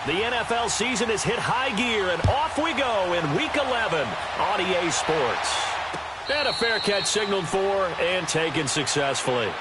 The NFL season has hit high gear, and off we go in Week 11 on EA Sports. And a fair catch signaled for and taken successfully.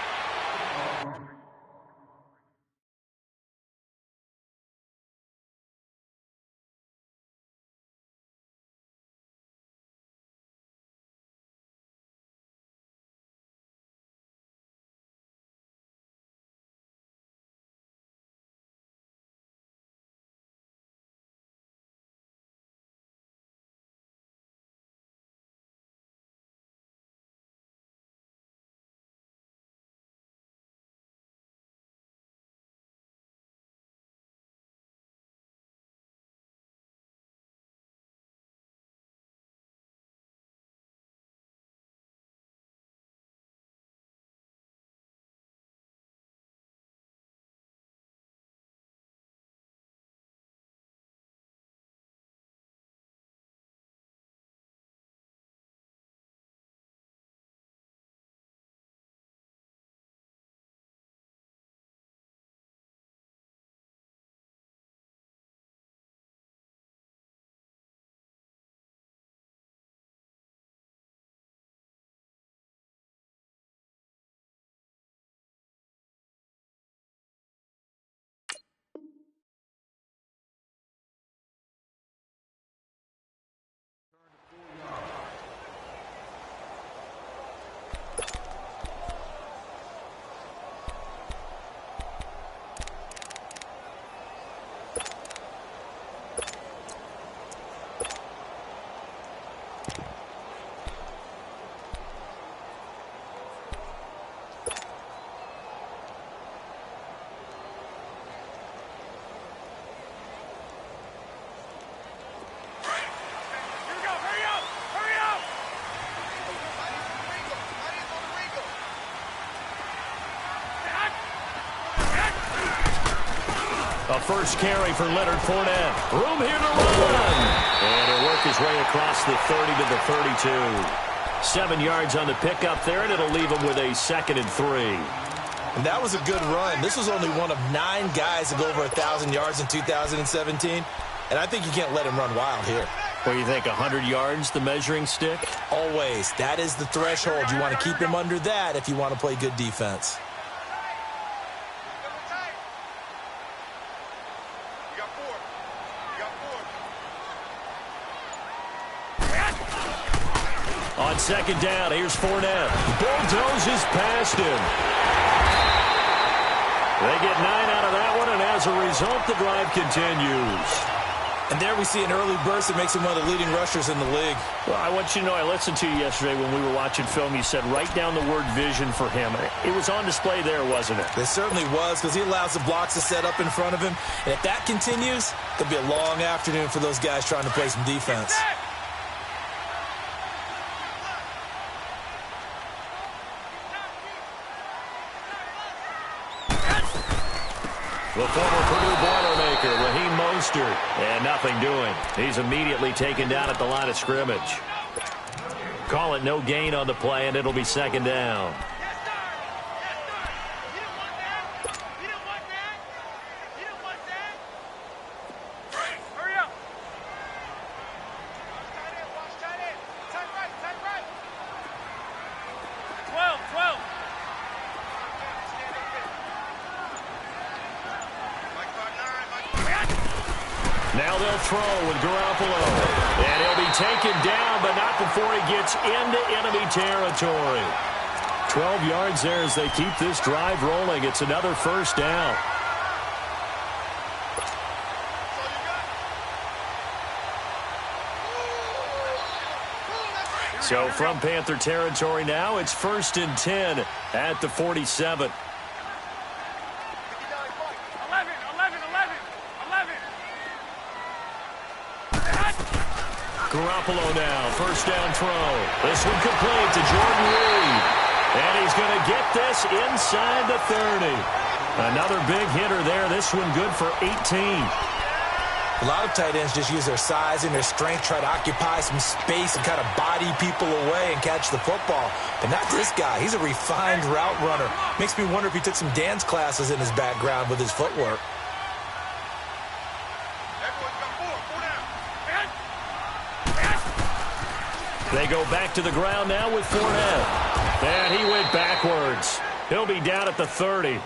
A first carry for Leonard Fournette. Room here to run. And he'll work his way across the 30 to the 32. 7 yards on the pickup there, and it'll leave him with a 2nd and 3. And that was a good run. This was only one of 9 guys to go over 1,000 yards in 2017. And I think you can't let him run wild here. What do you think, 100 yards, the measuring stick? Always. That is the threshold. You want to keep him under that if you want to play good defense. On 2nd down, here's Fournette. Bulldozes past him. They get 9 out of that one, and as a result, the drive continues. And there we see an early burst that makes him one of the leading rushers in the league. Well, I want you to know, I listened to you yesterday when we were watching film. You said write down the word vision for him. It was on display there, wasn't it? It certainly was, because he allows the blocks to set up in front of him. And if that continues, it'll be a long afternoon for those guys trying to play some defense. The former Purdue Boilermaker, Raheem Mostert, and nothing doing. He's immediately taken down at the line of scrimmage. Call it no gain on the play, and it'll be 2nd down. Now they'll throw with Garoppolo. And he'll be taken down, but not before he gets into enemy territory. 12 yards there as they keep this drive rolling. It's another 1st down. So from Panther territory now, it's 1st and 10 at the 47. Garoppolo now, 1st down throw. This one complete to Jordan Reed. And he's going to get this inside the 30. Another big hitter there. This one good for 18. A lot of tight ends just use their size and their strength, try to occupy some space and kind of body people away and catch the football. But not this guy. He's a refined route runner. Makes me wonder if he took some dance classes in his background with his footwork. They go back to the ground now with Fournette. And he went backwards. He'll be down at the 30.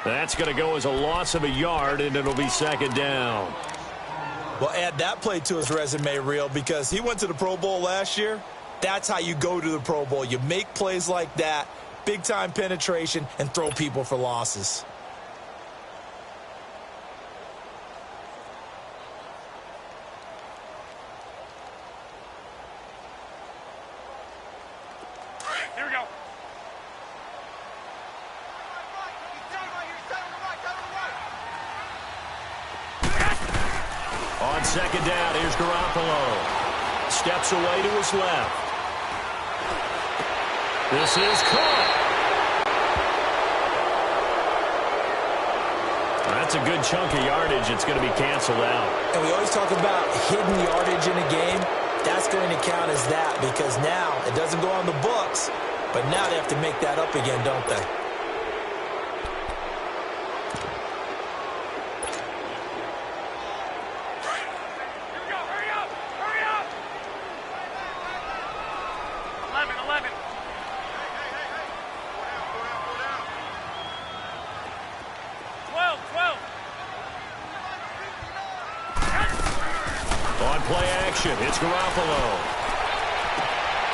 That's going to go as a loss of a yard, and it'll be second down. Well, add that play to his resume reel because he went to the Pro Bowl last year. That's how you go to the Pro Bowl. You make plays like that, big-time penetration, and throw people for losses. Here we go. On second down, here's Garoppolo. Steps away to his left. This is caught. That's a good chunk of yardage. It's going to be canceled out. And we always talk about hidden yardage in a game. That's going to count as that because now it doesn't go on the books, but now they have to make that up again, don't they? It's Garoppolo.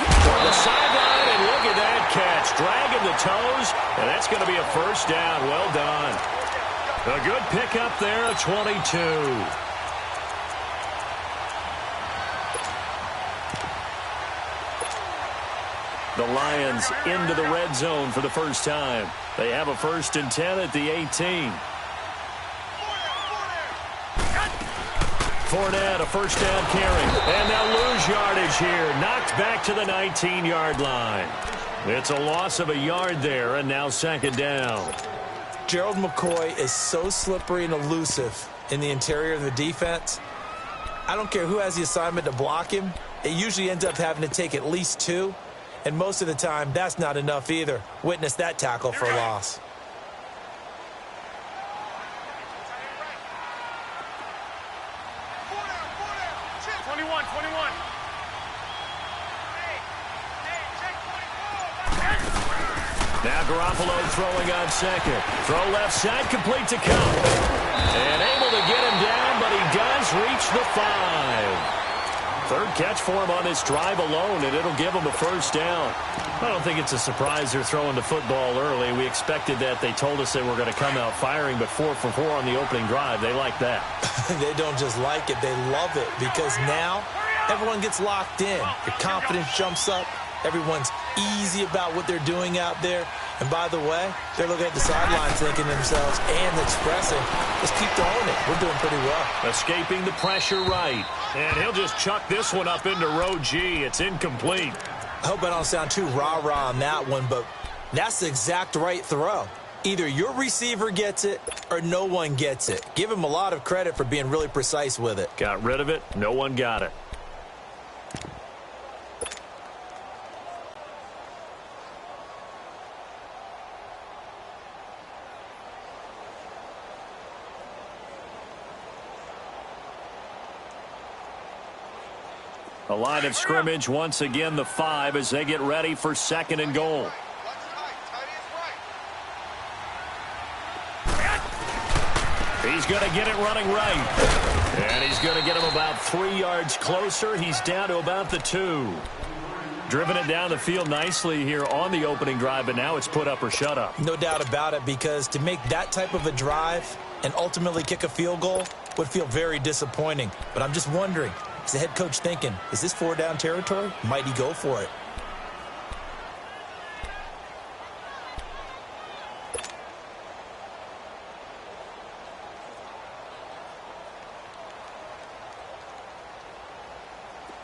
On the sideline, and look at that catch. Dragging the toes, and that's going to be a first down. Well done. A good pickup there, a 22. The Lions into the red zone for the first time. They have a 1st and 10 at the 18. Fournette, a first down carry. And they'll lose yardage here. Knocked back to the 19-yard line. It's a loss of a yard there, and now second down. Gerald McCoy is so slippery and elusive in the interior of the defense. I don't care who has the assignment to block him. It usually ends up having to take at least 2. And most of the time, that's not enough either. Witness that tackle for a loss. Now Garoppolo throwing on second. Throw left side, complete to Cup. And able to get him down, but he does reach the 5. Third catch for him on this drive alone, and it'll give him a first down. I don't think it's a surprise they're throwing the football early. We expected that. They told us they were going to come out firing, but 4 for 4 on the opening drive. They like that. They don't just like it, they love it, because now everyone gets locked in. Your confidence jumps up. Everyone's easy about what they're doing out there. And by the way, they're looking at the sidelines thinking to themselves and expressing, let's keep throwing it. We're doing pretty well. Escaping the pressure right. And he'll just chuck this one up into row G. It's incomplete. I hope I don't sound too rah-rah on that one, but that's the exact right throw. Either your receiver gets it or no one gets it. Give him a lot of credit for being really precise with it. Got rid of it. No one got it. The line of scrimmage, once again, the 5 as they get ready for second and goal. He's going to get it running right. And he's going to get him about 3 yards closer. He's down to about the 2. Driven it down the field nicely here on the opening drive, but now it's put up or shut up. No doubt about it, because to make that type of a drive and ultimately kick a field goal would feel very disappointing. But I'm just wondering, is the head coach thinking, is this 4-down territory? Might he go for it?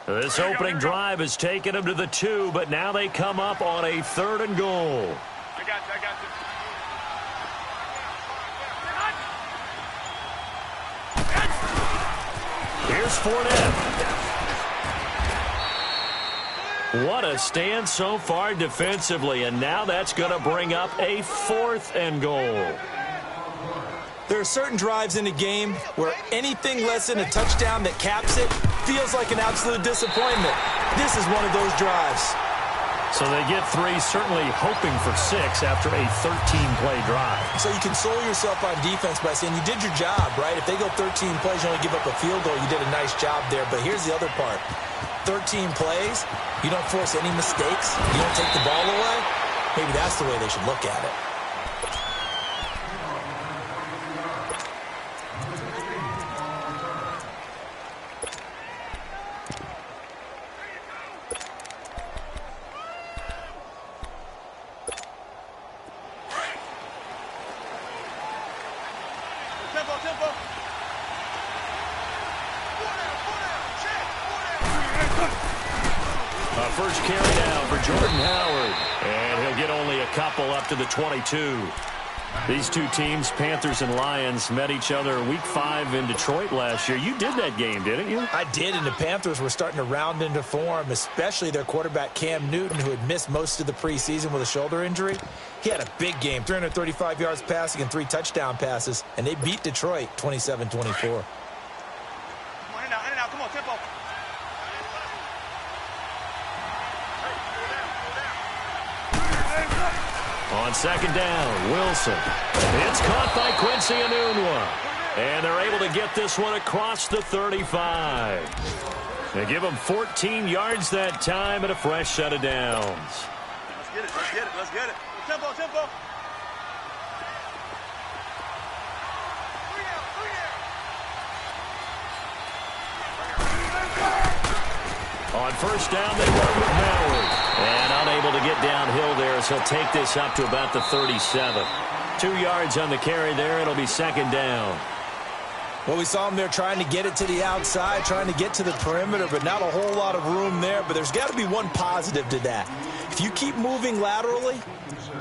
This opening drive has taken them to the 2, but now they come up on a 3rd and goal. I got you. Here's Fournette. What a stand so far defensively, and now that's going to bring up a 4th and goal. There are certain drives in a game where anything less than a touchdown that caps it feels like an absolute disappointment. This is one of those drives. So they get 3, certainly hoping for 6 after a 13-play drive. So you console yourself on defense by saying you did your job, right? If they go 13 plays, you only give up a field goal, you did a nice job there. But here's the other part. 13 plays, you don't force any mistakes, you don't take the ball away. Maybe that's the way they should look at it. First carry down for Jordan Howard. And he'll get only a couple up to the 22. These two teams, Panthers and Lions, met each other Week 5 in Detroit last year. You did that game, didn't you? I did, and the Panthers were starting to round into form, especially their quarterback Cam Newton, who had missed most of the preseason with a shoulder injury. He had a big game, 335 yards passing and 3 touchdown passes, and they beat Detroit 27-24. Come on, in and out, come on, tempo. On second down, Wilson. It's caught by Quincy Enunwa. And they're able to get this one across the 35. They give him 14 yards that time and a fresh set of downs. Let's get it, let's get it, let's get it. Tempo, tempo. On first down, they run with Howard. And unable to get downhill there as he'll take this up to about the 37. 2 yards on the carry there. It'll be second down. Well, we saw him there trying to get it to the outside, trying to get to the perimeter, but not a whole lot of room there. But there's got to be one positive to that. If you keep moving laterally,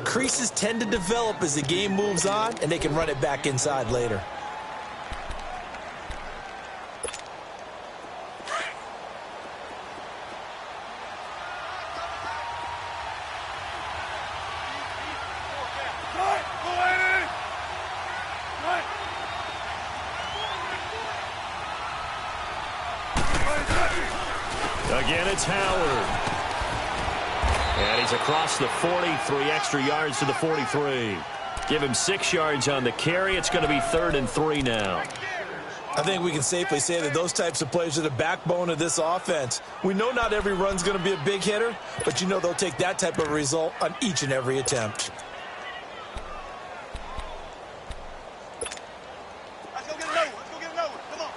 creases tend to develop as the game moves on, and they can run it back inside later. Again, it's Howard. And he's across the 40, 3 extra yards to the 43. Give him 6 yards on the carry. It's going to be 3rd and 3 now. I think we can safely say that those types of plays are the backbone of this offense. We know not every run's going to be a big hitter, but you know they'll take that type of result on each and every attempt. Let's go get it over, let's go get it over. Come on.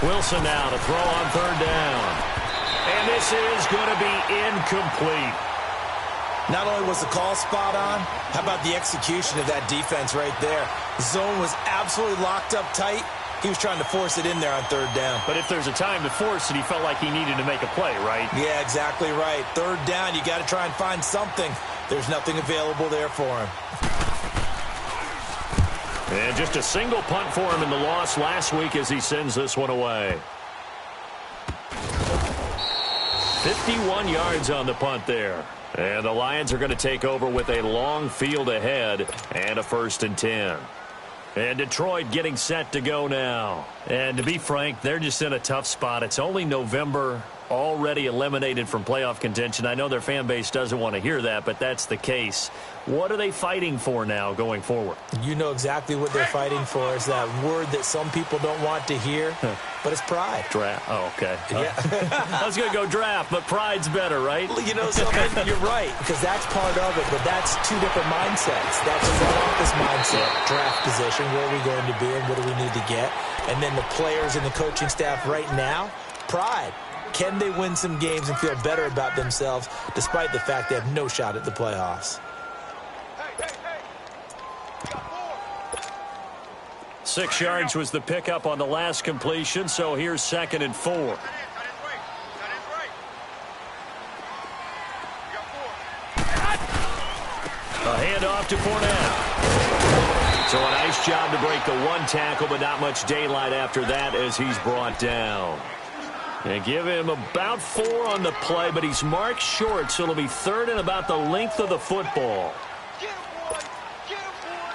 Wilson now to throw on 3rd down. And this is going to be incomplete. Not only was the call spot on, how about the execution of that defense right there? The zone was absolutely locked up tight. He was trying to force it in there on 3rd down. But if there's a time to force it, he felt like he needed to make a play, right? Yeah, exactly right. 3rd down, you got to try and find something. There's nothing available there for him. And just a single punt for him in the loss last week as he sends this one away. 51 yards on the punt there. And the Lions are going to take over with a long field ahead and a 1st and 10. And Detroit getting set to go now. And to be frank, they're just in a tough spot. It's only November, already eliminated from playoff contention. I know their fan base doesn't want to hear that, but that's the case. What are they fighting for now going forward? You know exactly what they're fighting for. Is that word that some people don't want to hear, but it's pride. Draft. Oh, okay. Yeah. I was going to go draft, but pride's better, right? You know something? You're right, because that's part of it, but that's 2 different mindsets. That's front office mindset, draft position, where are we going to be and what do we need to get? And then the players and the coaching staff right now, pride. Can they win some games and feel better about themselves despite the fact they have no shot at the playoffs? 6 yards was the pickup on the last completion, so here's 2nd and 4. A handoff to Fournette. So a nice job to break the one tackle, but not much daylight after that as he's brought down. And give him about 4 on the play, but he's marked short, so it'll be 3rd and about the length of the football. Get him, boy. Get him, boy.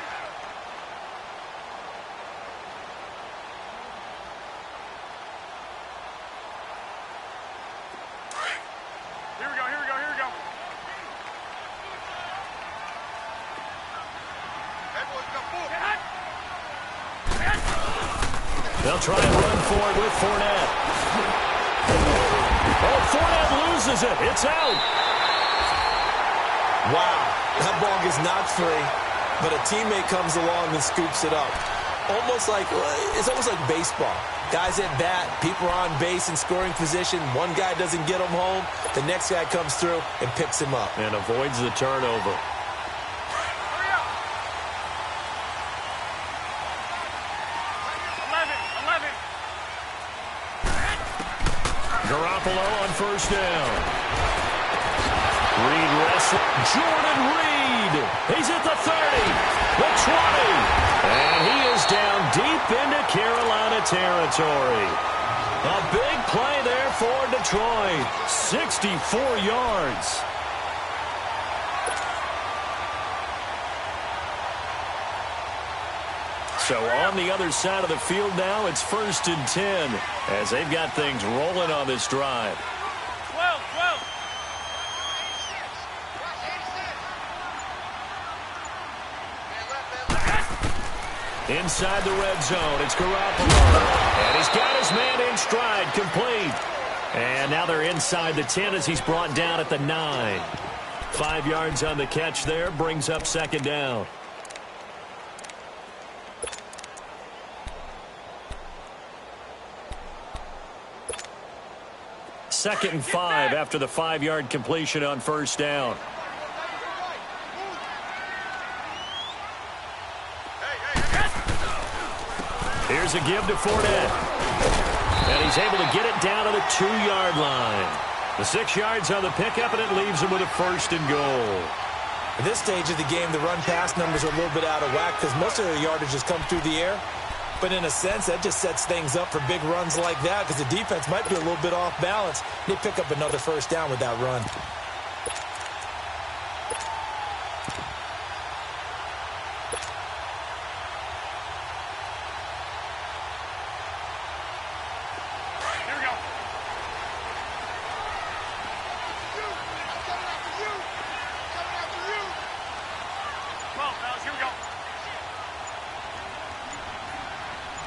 Here we go, here we go, here we go. Hey, boys, come forward. They'll try and run for it with Fournette. Oh, Fournette loses it. It's out. Wow, that ball gets knocked free, but a teammate comes along and scoops it up. It's almost like baseball. Guys at bat, people are on base in scoring position. One guy doesn't get him home. The next guy comes through and picks him up. And avoids the turnover. Garoppolo on first down. Reed wrestling. Jordan Reed. He's at the 30, the 20. And he is down deep into Carolina territory. A big play there for Detroit. 64 yards. So on the other side of the field now, it's 1st and 10 as they've got things rolling on this drive. 12, 12. Inside the red zone, it's Garoppolo. And he's got his man in stride, complete. And now they're inside the 10 as he's brought down at the 9. 5 yards on the catch there, brings up 2nd down. Second and 5 after the 5-yard completion on first down. Here's a give to Fournette. And he's able to get it down to the 2-yard line. The 6 yards on the pickup, and it leaves him with a 1st and goal. At this stage of the game, the run-pass numbers are a little bit out of whack because most of their yardage has come through the air. But in a sense, that just sets things up for big runs like that because the defense might be a little bit off balance. They pick up another 1st down with that run. Here we go. Come on, fellas, here we go.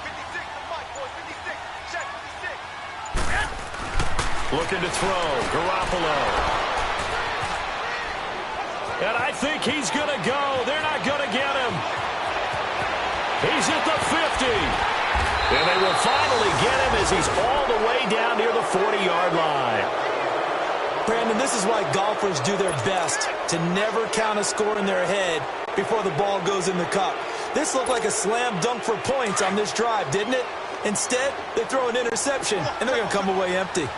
56, the mic, boys, 56. Check, 56. Looking to throw, Garoppolo. And I think he's going to go. They're not going to get him. He's at the 50. And they will finally get him as he's all the way down near the 40-yard line. Brandon, this is why golfers do their best to never count a score in their head before the ball goes in the cup. This looked like a slam dunk for points on this drive, didn't it? Instead, they throw an interception, and they're going to come away empty.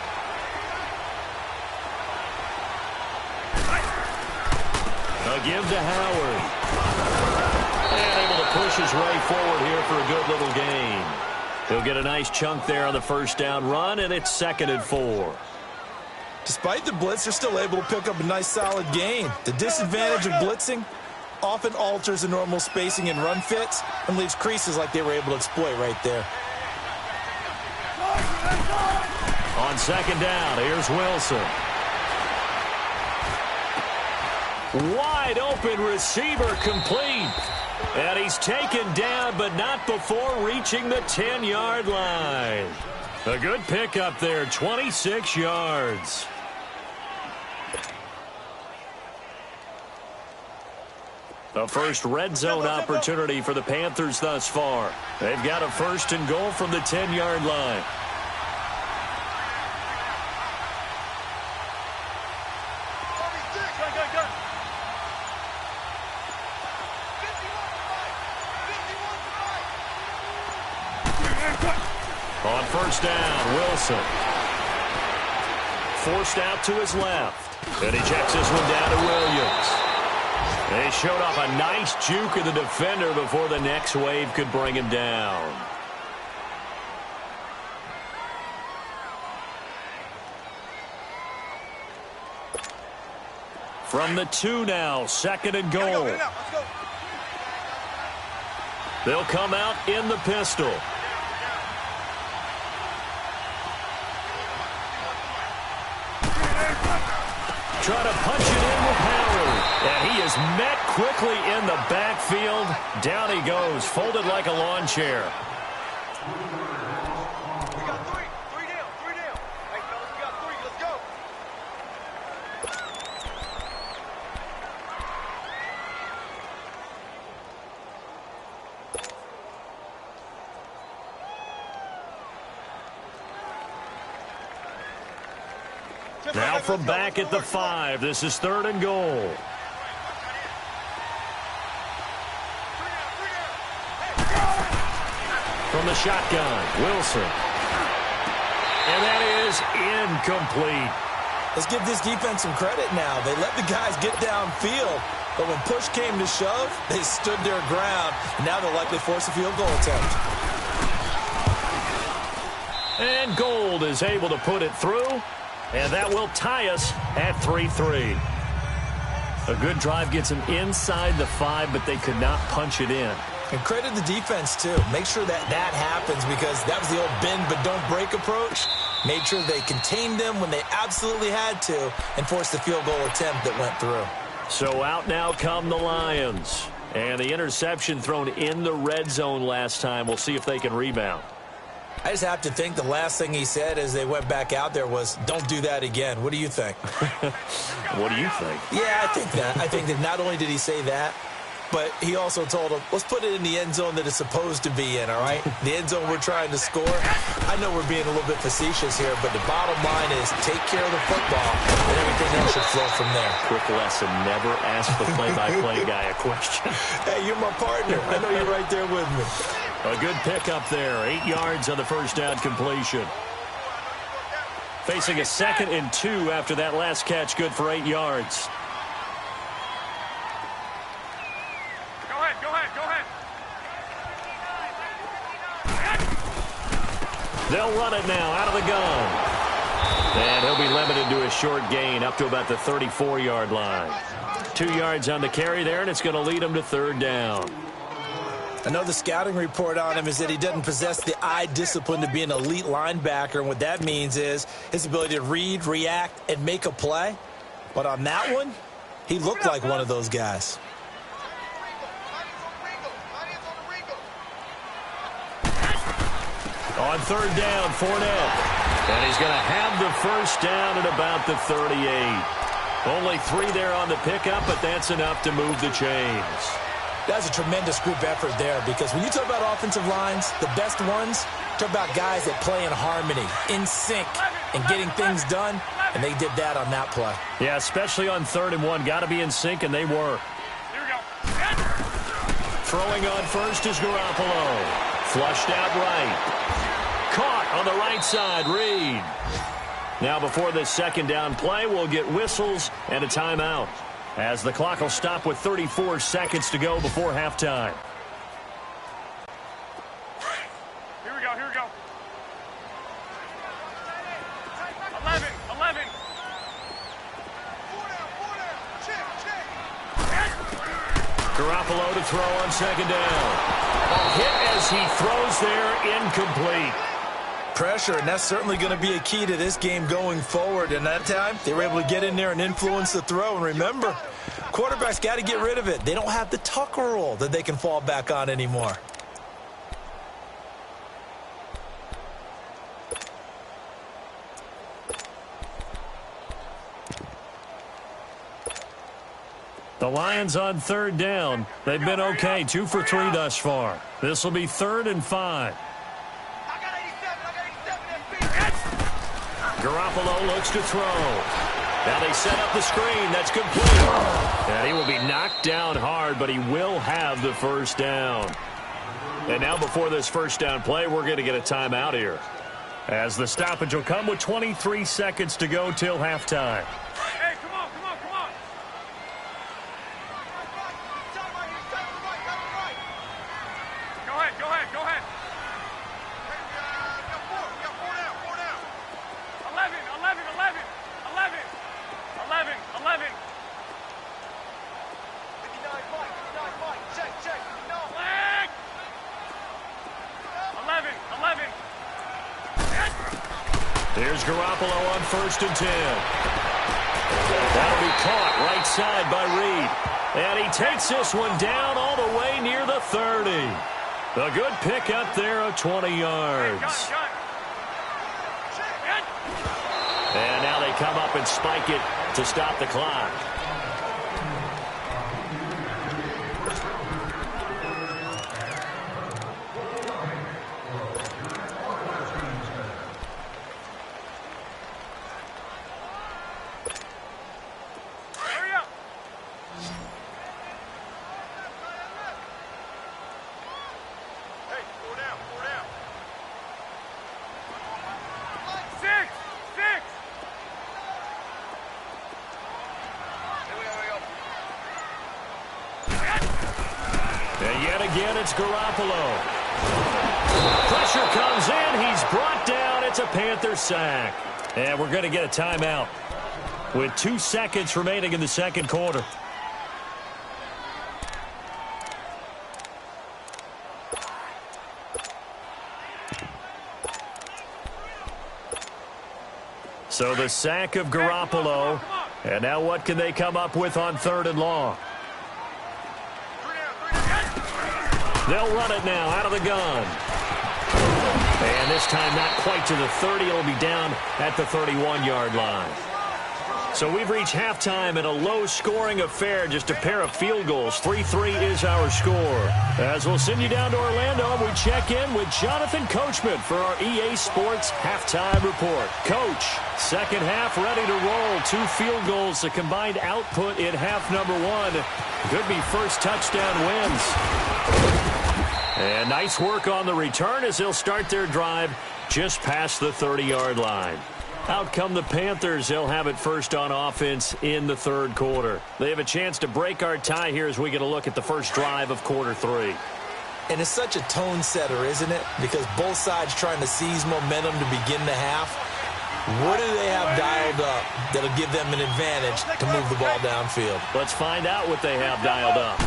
A give to Howard. And able to push his way forward here for a good little gain. He'll get a nice chunk there on the 1st down run, and it's 2nd and 4. Despite the blitz, they're still able to pick up a nice solid gain. The disadvantage of blitzing often alters the normal spacing and run fits and leaves creases like they were able to exploit right there. On 2nd down, here's Wilson. Wide open receiver complete. And he's taken down, but not before reaching the 10-yard line. A good pickup there, 26 yards. The first red zone opportunity for the Panthers thus far. They've got a 1st and goal from the 10-yard line. On 1st down, Wilson. Forced out to his left. And he checks this one down to Williams. They showed off a nice juke of the defender before the next wave could bring him down. From the 2 now, 2nd and goal. They'll come out in the pistol. Try to punch it in with power. And he is met quickly in the backfield. Down he goes, folded like a lawn chair. We got three down. Hey, fellas, we got 3. Let's go. Now from back at the 5, this is 3rd and goal. From the shotgun, Wilson. And that is incomplete. Let's give this defense some credit now. They let the guys get downfield, but when push came to shove, they stood their ground. And now they'll likely force a field goal attempt. And Gold is able to put it through. And that will tie us at 3-3. A good drive gets them inside the 5, but they could not punch it in. And credit the defense, too. Make sure that happens because that was the old bend but don't break approach. Made sure they contained them when they absolutely had to and forced the field goal attempt that went through. So out now come the Lions. And the interception thrown in the red zone last time. We'll see if they can rebound. I just have to think the last thing he said as they went back out there was, don't do that again. What do you think? What do you think? Yeah, I think that. I think that not only did he say that, but he also told them, let's put it in the end zone that it's supposed to be in, all right? The end zone we're trying to score. I know we're being a little bit facetious here, but the bottom line is take care of the football, and everything else should flow from there. Quick lesson, never ask the play-by-play guy a question. Hey, you're my partner. I know you're right there with me. A good pickup there. 8 yards on the first down completion. Facing a 2nd and 2 after that last catch, good for 8 yards. Go ahead. They'll run it now out of the gun. And he'll be limited to a short gain up to about the 34-yard line. 2 yards on the carry there, and it's going to lead him to 3rd down. Another scouting report on him is that he doesn't possess the eye discipline to be an elite linebacker. And what that means is his ability to read, react, and make a play. But on that one, he looked like one of those guys. On 3rd down, Fournette. And he's going to have the first down at about the 38. Only 3 there on the pickup, but that's enough to move the chains. That's a tremendous group effort there because when you talk about offensive lines, the best ones, talk about guys that play in harmony, in sync, and getting things done, and they did that on that play. Yeah, especially on 3rd and 1. Got to be in sync, and they were. Here we go. Throwing on first is Garoppolo. Flushed out right. Caught on the right side, Reed. Now before this 2nd down play, we'll get whistles and a timeout, as the clock will stop with 34 seconds to go before halftime. Here we go. 11. 4 down. Check. Garoppolo to throw on 2nd down. A hit as he throws there, incomplete. Pressure, and that's certainly going to be a key to this game going forward. And that time, they were able to get in there and influence the throw. And remember, quarterbacks got to get rid of it. They don't have the Tucker rule that they can fall back on anymore. The Lions on 3rd down. They've been okay, 2 for 3 thus far. This will be 3rd and 5. Garoppolo looks to throw. Now they set up the screen. That's complete. And he will be knocked down hard, but he will have the first down. And now before this first down play, we're going to get a timeout here, as the stoppage will come with 23 seconds to go till halftime. Hey, come on. Here's Garoppolo on 1st and 10. That'll be caught right side by Reed. And he takes this one down all the way near the 30. A good pick up there of 20 yards. And now they come up and spike it to stop the clock. And yet again, it's Garoppolo. Pressure comes in. He's brought down. It's a Panther sack. And we're going to get a timeout with 2 seconds remaining in the second quarter. So the sack of Garoppolo. And now what can they come up with on 3rd and long? They'll run it now out of the gun. And this time not quite to the 30. It'll be down at the 31-yard line. So we've reached halftime in a low-scoring affair, just a pair of field goals. 3-3 is our score. As we'll send you down to Orlando, we check in with Jonathan Coachman for our EA Sports Halftime Report. Coach, second half ready to roll. 2 field goals, the combined output in half number 1. Could be first touchdown wins. And nice work on the return as they'll start their drive just past the 30-yard line. Out come the Panthers. They'll have it first on offense in the 3rd quarter. They have a chance to break our tie here as we get a look at the first drive of quarter 3. And it's such a tone setter, isn't it? Because both sides trying to seize momentum to begin the half. What do they have dialed up that'll give them an advantage to move the ball downfield? Let's find out what they have dialed up.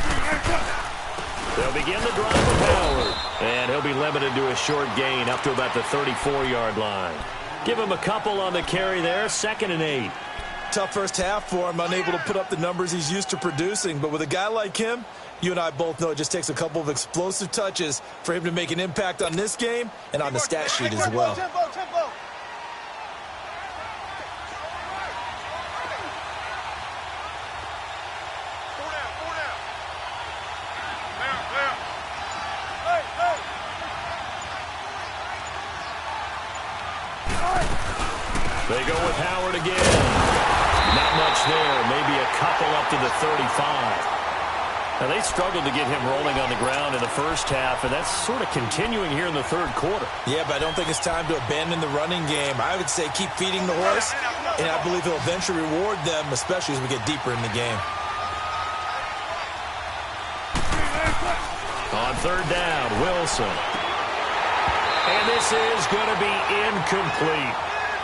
They'll begin the drive with Howard. And he'll be limited to a short gain up to about the 34-yard line. Give him a couple on the carry there, 2nd and 8. Tough first half for him, unable to put up the numbers he's used to producing. But with a guy like him, you and I both know it just takes a couple of explosive touches for him to make an impact on this game and on the stat sheet as well. They go with Howard again. Not much there. Maybe a couple up to the 35. Now, they struggled to get him rolling on the ground in the first half, and that's sort of continuing here in the 3rd quarter. Yeah, but I don't think it's time to abandon the running game. I would say keep feeding the horse, and I believe he'll eventually reward them, especially as we get deeper in the game. On 3rd down, Wilson. And this is going to be incomplete.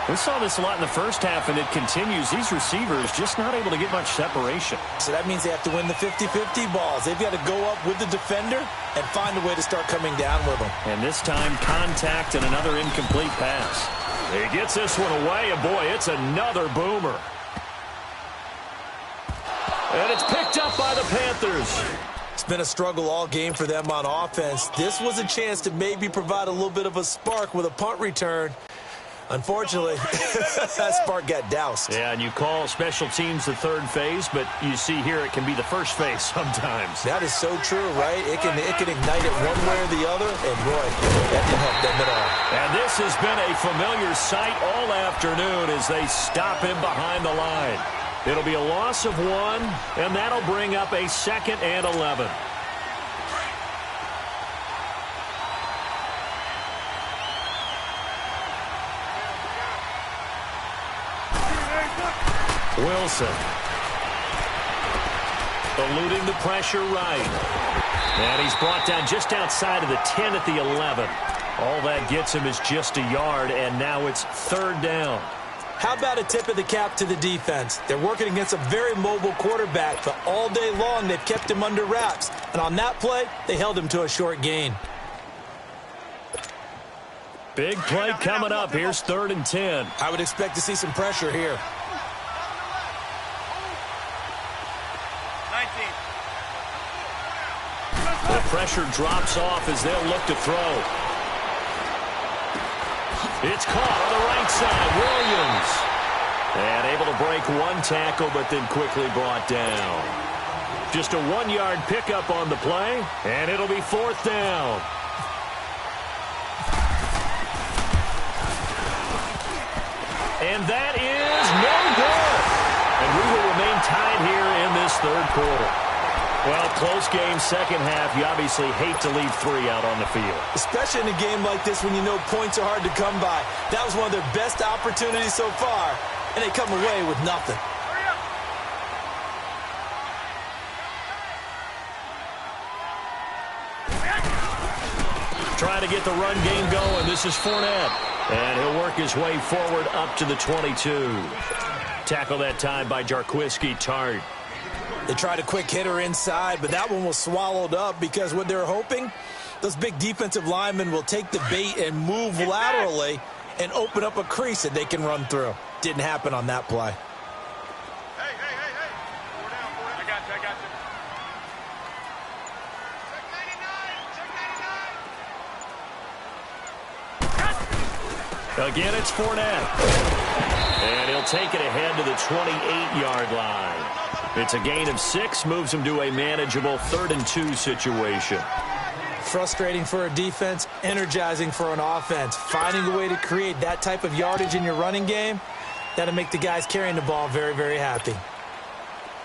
We saw this a lot in the first half, and it continues. These receivers just not able to get much separation. So that means they have to win the 50-50 balls. They've got to go up with the defender and find a way to start coming down with them. And this time, contact and another incomplete pass. He gets this one away, and boy, it's another boomer. And it's picked up by the Panthers. It's been a struggle all game for them on offense. This was a chance to maybe provide a little bit of a spark with a punt return. Unfortunately, that spark got doused. Yeah, and you call special teams the 3rd phase, but you see here it can be the 1st phase sometimes. That is so true, right? It can ignite it one way or the other, and boy, that didn't help them at all. And this has been a familiar sight all afternoon as they stop him behind the line. It'll be a loss of 1, and that'll bring up a 2nd and 11. Wilson. Eluding the pressure right. And he's brought down just outside of the 10 at the 11. All that gets him is just a yard, and now it's 3rd down. How about a tip of the cap to the defense? They're working against a very mobile quarterback, but all day long they've kept him under wraps. And on that play, they held him to a short gain. Big play coming up. Here's 3rd and 10. I would expect to see some pressure here. 19. The pressure drops off as they'll look to throw. It's caught on the right side. Williams. And able to break one tackle, but then quickly brought down. Just a 1-yard pickup on the play, and it'll be 4th down. And that is no good. And we will remain tied here in this 3rd quarter. Well, close game, second half. You obviously hate to leave 3 out on the field. Especially in a game like this when you know points are hard to come by. That was one of their best opportunities so far, and they come away with nothing. Trying to get the run game going. This is Fournette. And he'll work his way forward up to the 22. Tackle that time by Jarquiski Tart. They tried a quick hitter inside, but that one was swallowed up because what they're hoping, those big defensive linemen will take the bait and move laterally and open up a crease that they can run through. Didn't happen on that play. Hey. 4 down. I got you. Check 99. Again, it's Fournette. And he'll take it ahead to the 28-yard line. It's a gain of 6, moves him to a manageable 3rd and 2 situation. Frustrating for a defense, energizing for an offense. Finding a way to create that type of yardage in your running game, that'll make the guys carrying the ball very, very happy.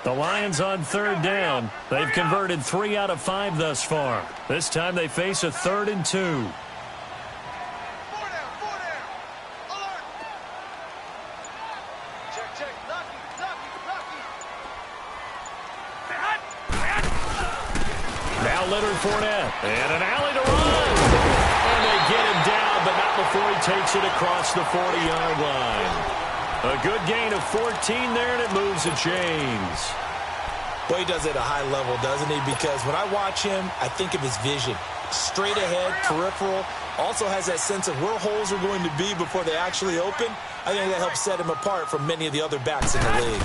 The Lions on 3rd down. They've converted 3 out of 5 thus far. This time they face a 3rd and 2. 4 down. Alert. Check. Lucky. Now Leonard Fournette. And an alley to run. And they get him down, but not before he takes it across the 40-yard line. A good gain of 14 there, and it moves the chains. Boy, he does it at a high level, doesn't he? Because when I watch him, I think of his vision. Straight ahead, peripheral. Also has that sense of where holes are going to be before they actually open. I think that helps set him apart from many of the other backs in the league.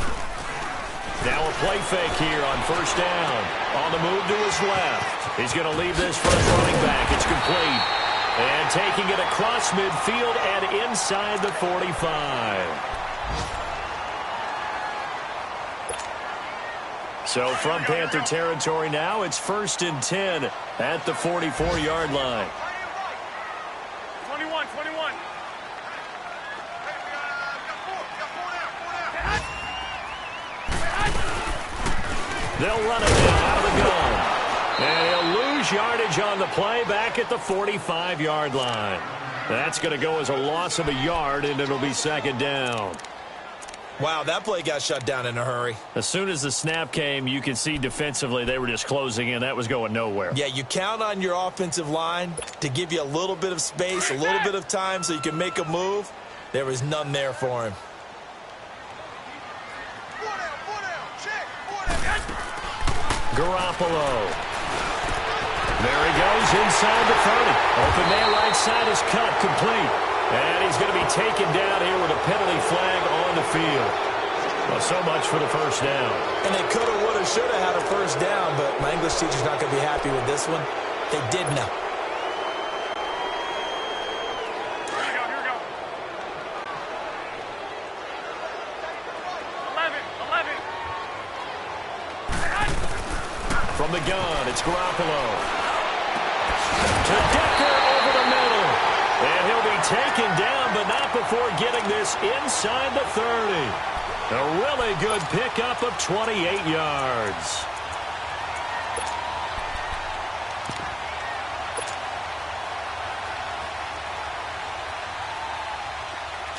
Now a play fake here on 1st down. On the move to his left. He's going to leave this for his running back. It's complete. And taking it across midfield and inside the 45. So from Panther territory now, it's 1st and 10 at the 44-yard line. 21. They'll run it now out of the gun. And he'll lose yardage on the play back at the 45-yard line. That's going to go as a loss of a yard, and it'll be 2nd down. Wow, that play got shut down in a hurry. As soon as the snap came, you could see defensively they were just closing in. That was going nowhere. Yeah, you count on your offensive line to give you a little bit of space, a little bit of time so you can make a move. There was none there for him. 4 down. Check. 4 down. Garoppolo. There he goes inside the 30. Open man right side is cut, complete. And he's going to be taken down here with a penalty flag on the field. Well, so much for the 1st down. And they could have, would have, should have had a 1st down, but my English teacher's not going to be happy with this one. They did not. Here we go. 11. From the gun, it's Garoppolo. To Decker over the middle. And he'll be taken down, but not before getting this inside the 30. A really good pickup of 28 yards.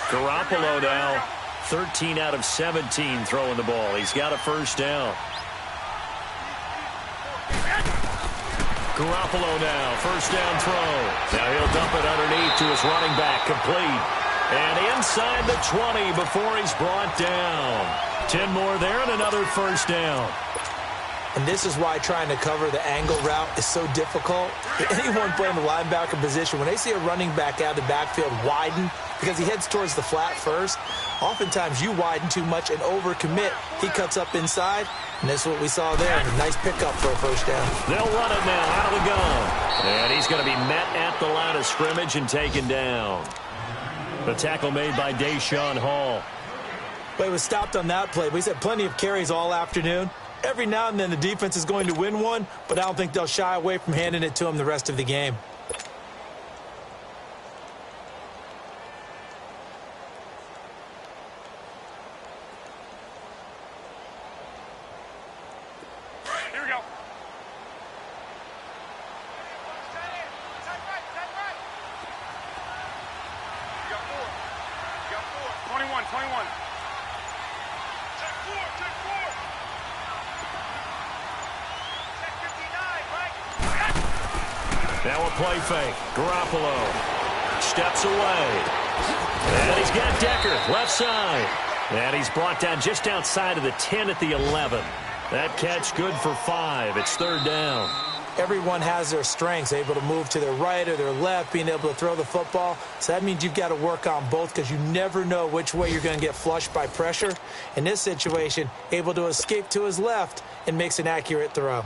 Garoppolo now 13 out of 17 throwing the ball. He's got a 1st down. Garoppolo now, 1st down throw. Now he'll dump it underneath to his running back, complete. And inside the 20 before he's brought down. 10 more there and another 1st down. And this is why trying to cover the angle route is so difficult. Anyone playing the linebacker position, when they see a running back out of the backfield widen, because he heads towards the flat first, oftentimes you widen too much and overcommit. He cuts up inside, and that's what we saw there. A nice pickup for a first down. They'll run it now out of the gun. And he's going to be met at the line of scrimmage and taken down. The tackle made by Deshaun Hall. But he was stopped on that play. But he's had plenty of carries all afternoon. Every now and then the defense is going to win one, but I don't think they'll shy away from handing it to him the rest of the game. Here we go. You got four. You got four. 21, 21. Check four, check four. Check 59, right? Now a play fake. Garoppolo steps away. And he's got Decker left side. And he's brought down just outside of the 10 at the 11. That catch good for 5. It's third down. Everyone has their strengths, able to move to their right or their left, being able to throw the football. So that means you've got to work on both because you never know which way you're going to get flushed by pressure. In this situation, able to escape to his left and makes an accurate throw.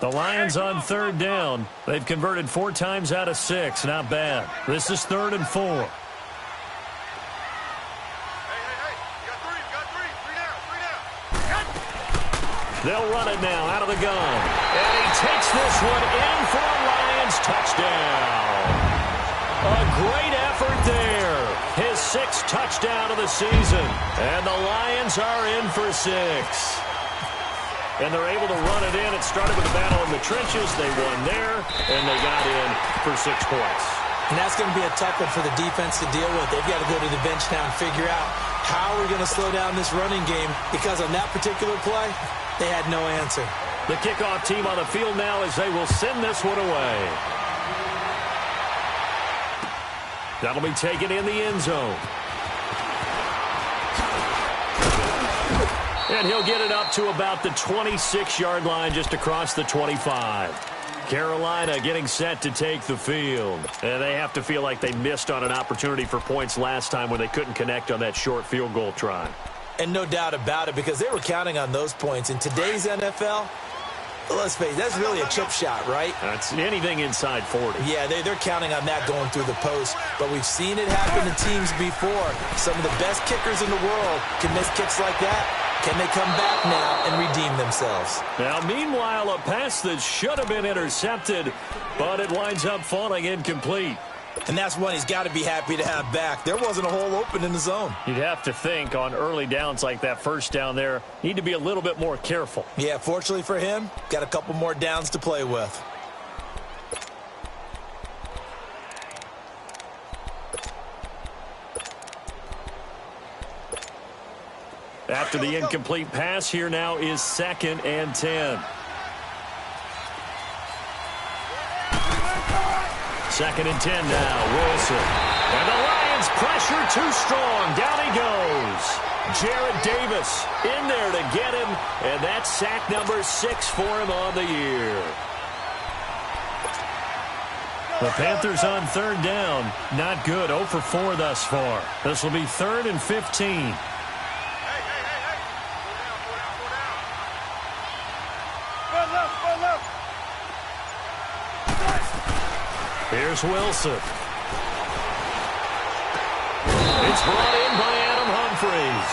The Lions on third down. They've converted 4 times out of 6. Not bad. This is 3rd and 4. Hey, you got three. Three down. They'll run it now out of the gun. And he takes this one in for a Lions touchdown. A great effort there. His 6th touchdown of the season. And the Lions are in for 6. And they're able to run it in. It started with a battle in the trenches. They won there, and they got in for 6 points. And that's going to be a tough one for the defense to deal with. They've got to go to the bench now and figure out how we're going to slow down this running game, because on that particular play, they had no answer. The kickoff team on the field now as they will send this one away. That'll be taken in the end zone. And he'll get it up to about the 26-yard line, just across the 25. Carolina getting set to take the field. And they have to feel like they missed on an opportunity for points last time when they couldn't connect on that short field goal try. And no doubt about it, because they were counting on those points. In today's NFL, let's face it, that's really a chip shot, right? That's anything inside 40. Yeah, they're counting on that going through the post. But we've seen it happen to teams before. Some of the best kickers in the world can miss kicks like that. Can they come back now and redeem themselves? Now, meanwhile, a pass that should have been intercepted, but it winds up falling incomplete. And that's one he's got to be happy to have back. There wasn't a hole open in the zone. You'd have to think on early downs like that first down there, need to be a little bit more careful. Yeah, fortunately for him, got a couple more downs to play with. After the incomplete pass, here now is 2nd and 10. 2nd and 10 now, Wilson. And the Lions pressure too strong. Down he goes. Jarrett Davis in there to get him, and that's sack number 6 for him on the year. The Panthers on third down. Not good. 0 for 4 thus far. This will be 3rd and 15. Here's Wilson. It's brought in by Adam Humphries.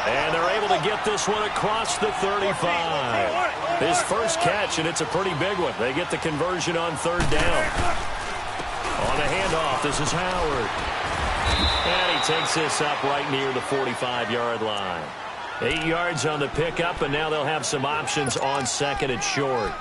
And they're able to get this one across the 35. His first catch, and it's a pretty big one. They get the conversion on third down. On the handoff, this is Howard. And he takes this up right near the 45-yard line. 8 yards on the pickup, and now they'll have some options on 2nd and short.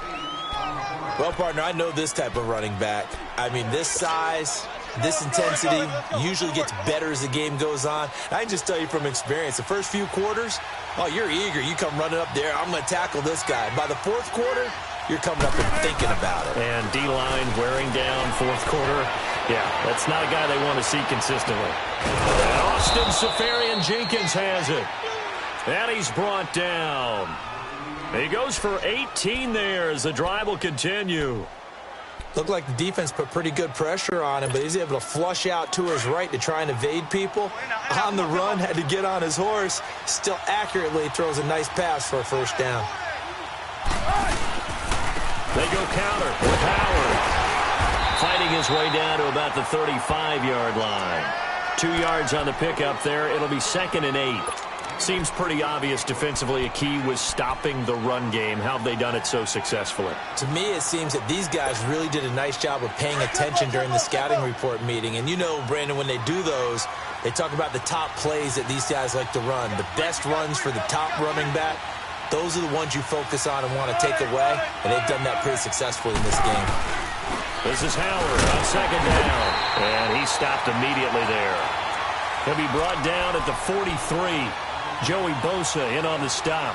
Well, partner, I know this type of running back. I mean, this size, this intensity usually gets better as the game goes on. I can just tell you from experience, the first few quarters, oh, you're eager. You come running up there, I'm going to tackle this guy. By the 4th quarter, you're coming up and thinking about it. And D-line wearing down fourth quarter. Yeah, that's not a guy they want to see consistently. And Austin Seferian-Jenkins has it. And he's brought down. He goes for 18 there as the drive will continue. Looked like the defense put pretty good pressure on him, but he's able to flush out to his right to try and evade people. On the run, had to get on his horse. Still accurately throws a nice pass for a first down. They go counter with Howard. Fighting his way down to about the 35-yard line. 2 yards on the pickup there. It'll be 2nd and 8. Seems pretty obvious defensively a key was stopping the run game. How have they done it so successfully? To me, it seems that these guys really did a nice job of paying attention during the scouting report meeting. And you know, Brandon, when they do those, they talk about the top plays that these guys like to run. The best runs for the top running back, those are the ones you focus on and want to take away. And they've done that pretty successfully in this game. This is Howard on 2nd down. And he stopped immediately there. He'll be brought down at the 43. Joey Bosa in on the stop.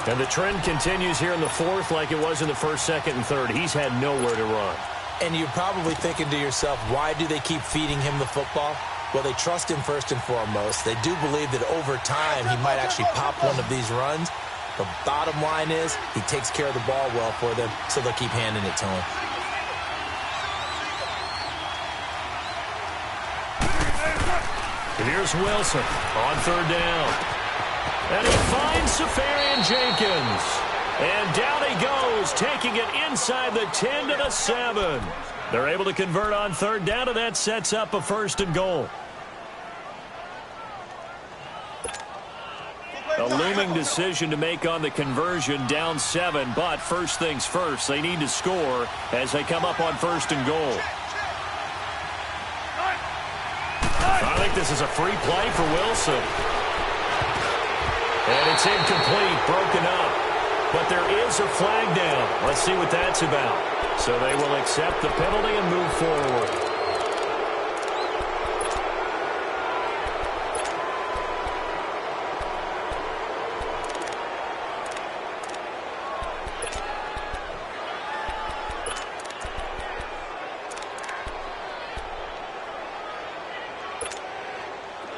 And the trend continues here in the 4th like it was in the 1st, 2nd, and 3rd. He's had nowhere to run. And you're probably thinking to yourself, why do they keep feeding him the football? Well, they trust him first and foremost. They do believe that over time he might actually pop one of these runs. The bottom line is he takes care of the ball well for them, so they'll keep handing it to him. And here's Wilson on 3rd down. And he finds Seferian-Jenkins. And down he goes, taking it inside the 10 to the 7. They're able to convert on 3rd down, and that sets up a 1st and goal. A looming decision to make on the conversion, down 7. But first things first, they need to score as they come up on 1st and goal. I think this is a free play for Wilson. And it's incomplete, broken up. But there is a flag down. Let's see what that's about. So they will accept the penalty and move forward.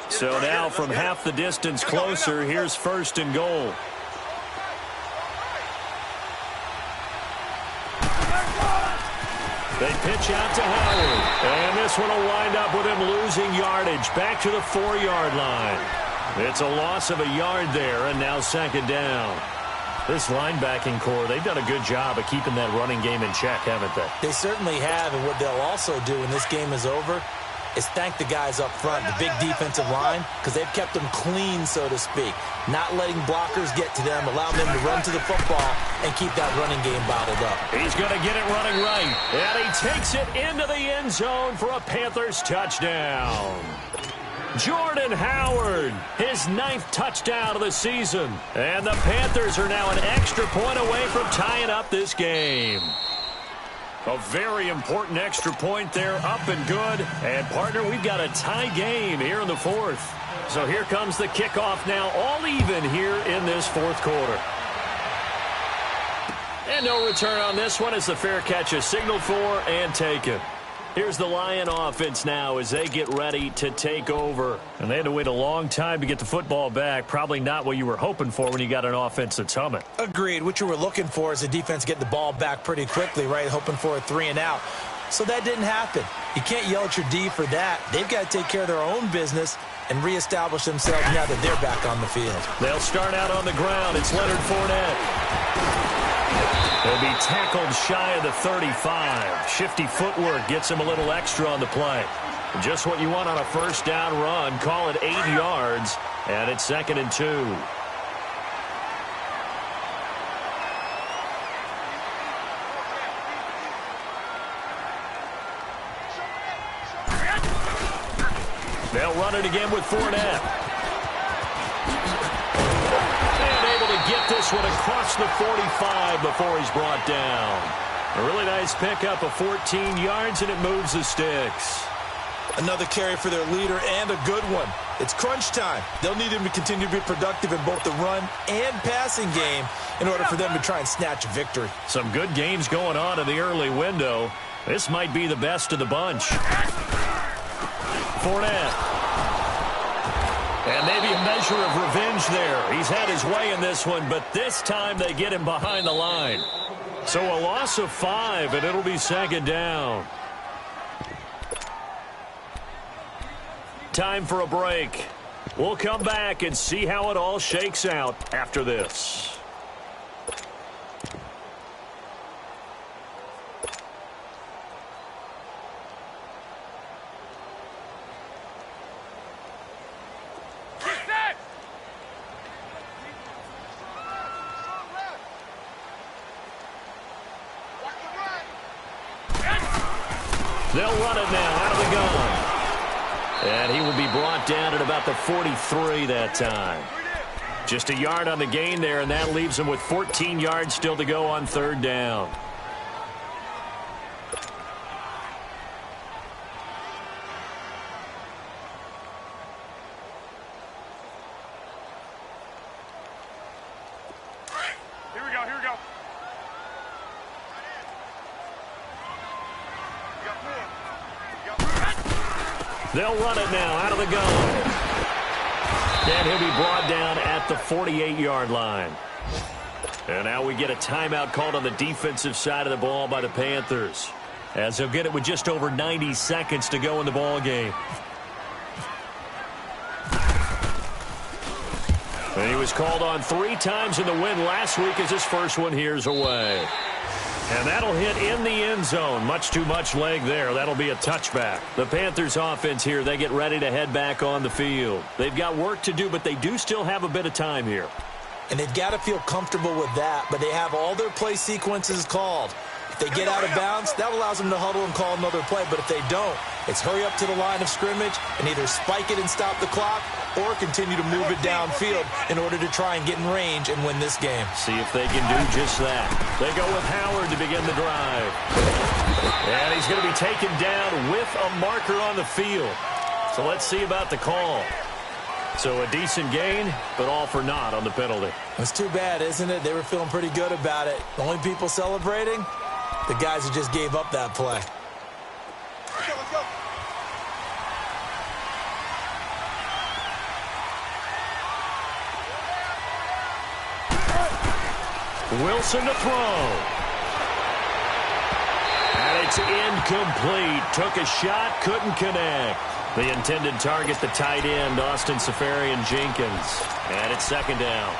So now from half the distance closer, here's 1st and goal. They pitch out to Howard. And this one will wind up with him losing yardage back to the 4-yard line. It's a loss of a yard there, and now 2nd down. This linebacking core, they've done a good job of keeping that running game in check, haven't they? They certainly have, and what they'll also do when this game is over is thank the guys up front, the big defensive line, because they've kept them clean, so to speak. Not letting blockers get to them, allowing them to run to the football and keep that running game bottled up. He's going to get it running right. And he takes it into the end zone for a Panthers touchdown. Jordan Howard, his 9th touchdown of the season. And the Panthers are now an extra point away from tying up this game. A very important extra point there, up and good. And, partner, we've got a tie game here in the 4th. So here comes the kickoff now, all even here in this 4th quarter. And no return on this one as the fair catch is signaled for and taken. Here's the Lion offense now as they get ready to take over. And they had to wait a long time to get the football back. Probably not what you were hoping for when you got an offense that's humming. Agreed. What you were looking for is the defense get the ball back pretty quickly, right? Hoping for a 3 and out. So that didn't happen. You can't yell at your D for that. They've got to take care of their own business and reestablish themselves now that they're back on the field. They'll start out on the ground. It's Leonard Fournette. He'll be tackled shy of the 35. Shifty footwork gets him a little extra on the play. Just what you want on a 1st down run. Call it 8 yards, and it's 2nd and 2. They'll run it again with Fournette. Get this one across the 45 before he's brought down. A really nice pickup of 14 yards, and it moves the sticks. Another carry for their leader, and a good one. It's crunch time. They'll need him to continue to be productive in both the run and passing game in order for them to try and snatch a victory. Some good games going on in the early window. This might be the best of the bunch. Fournette. And maybe a measure of revenge there. He's had his way in this one, but this time they get him behind the line. So a loss of 5, and it'll be second down. Time for a break. We'll come back and see how it all shakes out after this. They'll run it now out of the gun. And he will be brought down at about the 43 that time. Just a yard on the gain there, and that leaves him with 14 yards still to go on third down. Here we go, here we go. They'll run it now out of the gun. And he'll be brought down at the 48-yard line. And now we get a timeout called on the defensive side of the ball by the Panthers, as they'll get it with just over 90 seconds to go in the ball game. And he was called on 3 times in the win last week as his first one here's away. And that'll hit in the end zone. Much too much leg there. That'll be a touchback. The Panthers offense here, they get ready to head back on the field. They've got work to do, but they do still have a bit of time here. And they've got to feel comfortable with that, but they have all their play sequences called. If they get out of bounds, that allows them to huddle and call another play. But if they don't, it's hurry up to the line of scrimmage and either spike it and stop the clock or continue to move it downfield in order to try and get in range and win this game. See if they can do just that. They go with Howard to begin the drive. And he's going to be taken down with a marker on the field. So let's see about the call. So a decent gain, but all for naught on the penalty. It's too bad, isn't it? They were feeling pretty good about it. The only people celebrating, the guys who just gave up that play. Let's go. Wilson to throw. And it's incomplete. Took a shot, couldn't connect. The intended target, the tight end, Austin Seferian-Jenkins. And it's second down.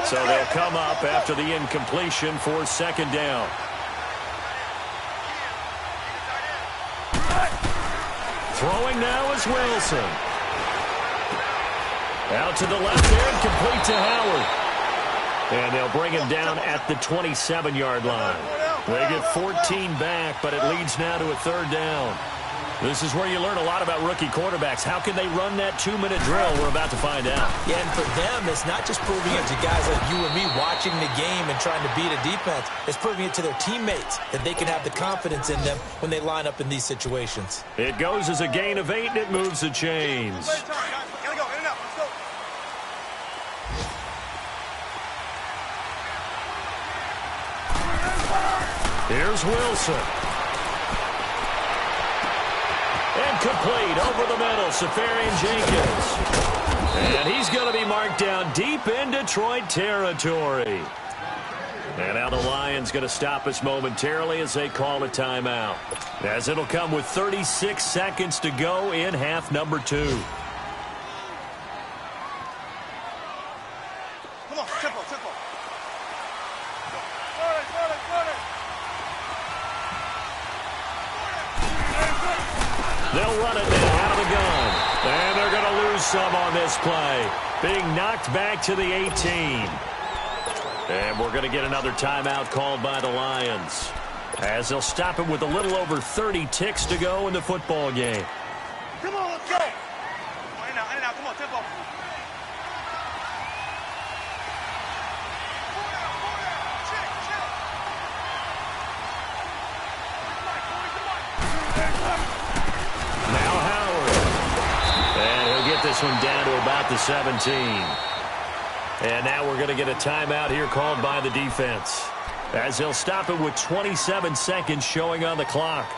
So they'll come up after the incompletion for second down. Throwing now is Wilson. Out to the left there, complete to Howard. And they'll bring him down at the 27-yard line. They get 14 back, but it leads now to a third down. This is where you learn a lot about rookie quarterbacks. How can they run that 2-minute drill? We're about to find out. Yeah, and for them, it's not just proving it to guys like you and me watching the game and trying to beat a defense. It's proving it to their teammates that they can have the confidence in them when they line up in these situations. It goes as a gain of 8, and it moves the chains. Gotta go, in and out, let's go. Here's Wilson. And complete over the middle, Seferian-Jenkins. And he's going to be marked down deep in Detroit territory. And now the Lions going to stop us momentarily as they call a timeout, as it'll come with 36 seconds to go in half number 2. Come on, tempo. They'll run it now out of the gun. And they're going to lose some on this play. Being knocked back to the 18. And we're going to get another timeout called by the Lions, as they'll stop it with a little over 30 ticks to go in the football game. Come on, let's go. In and out, come on, tempo. Check. get this one down to about the 17. And now we're going to get a timeout here called by the defense, as they'll stop it with 27 seconds showing on the clock.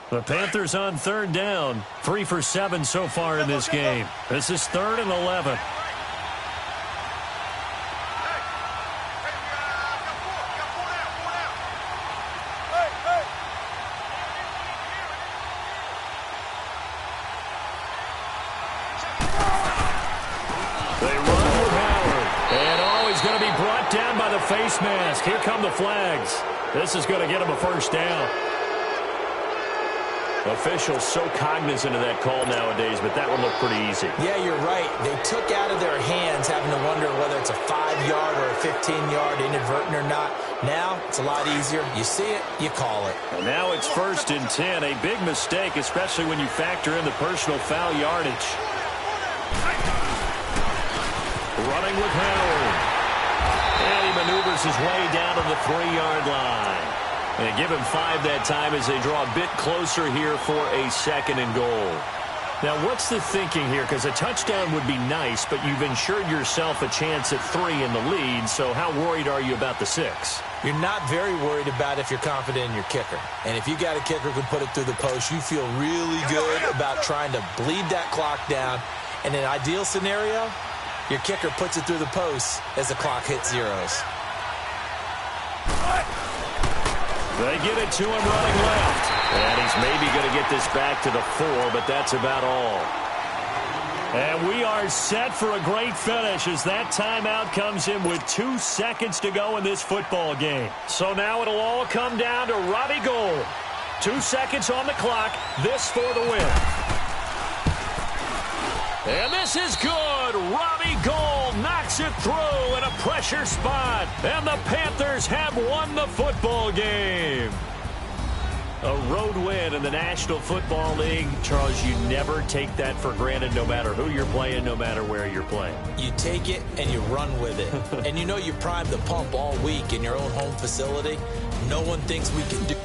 The Panthers on third down, 3 for 7 so far in this game. This is 3rd and 11. They run with Howard. And he's going to be brought down by the face mask. Here come the flags. This is going to get him a first down. Officials so cognizant of that call nowadays, but that one looked pretty easy. Yeah, you're right. They took out of their hands having to wonder whether it's a 5-yard or a 15-yard inadvertent or not. Now, it's a lot easier. You see it, you call it. And now it's 1st and 10. A big mistake, especially when you factor in the personal foul yardage. Running with Howard. And he maneuvers his way down to the 3-yard line. And give him 5 that time as they draw a bit closer here for a 2nd and goal. Now, what's the thinking here? Because a touchdown would be nice, but you've ensured yourself a chance at 3 in the lead, so how worried are you about the 6? You're not very worried about if you're confident in your kicker. And if you got a kicker who can put it through the post, you feel really good about trying to bleed that clock down. In an ideal scenario, your kicker puts it through the post as the clock hits zeros. They get it to him running left. And he's maybe going to get this back to the 4, but that's about all. And we are set for a great finish as that timeout comes in with 2 seconds to go in this football game. So now it'll all come down to Robbie Gould. 2 seconds on the clock. This for the win. And this is good. Robbie Gould knocks it through in a pressure spot. And the Panthers have won the football game. A road win in the National Football League. Charles, you never take that for granted no matter who you're playing, no matter where you're playing. You take it and you run with it. And you know you primed the pump all week in your own home facility. No one thinks we can do.